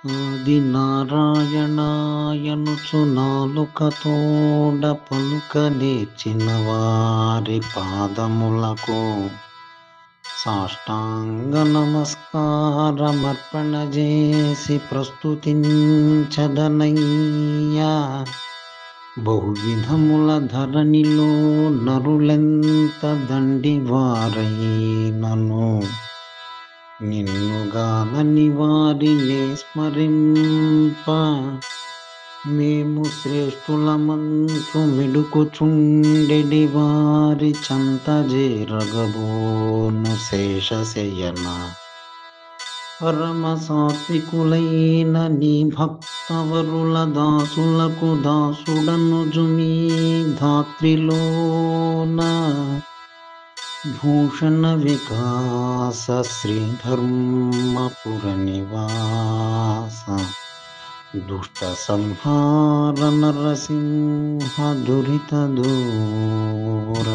ఆది నారాయణాయనుచు నాలుకతోడ పలుక నేర్చిన వారి పాదములకు సాష్టాంగ నమస్కారమర్పణ చేసి ప్రస్తుతించదనయ్యా. బహువిధముల ధరణిలో నరులెంత దండివారైనను నిన్నుగానని వారినే స్మరింప మేము శ్రేష్ఠులమంచు మిడుకుచుండెడి వారి చంతజేరగబోను శేషశయన. పరమ సాత్వికులైన నీ భక్తవరుల దాసులకు దాసుడనుజు మీ ధాత్రిలోన భూషణ వికాస శ్రీధర్మపుర నివాస దుష్ట సంహార నరసింహ దురిత దూర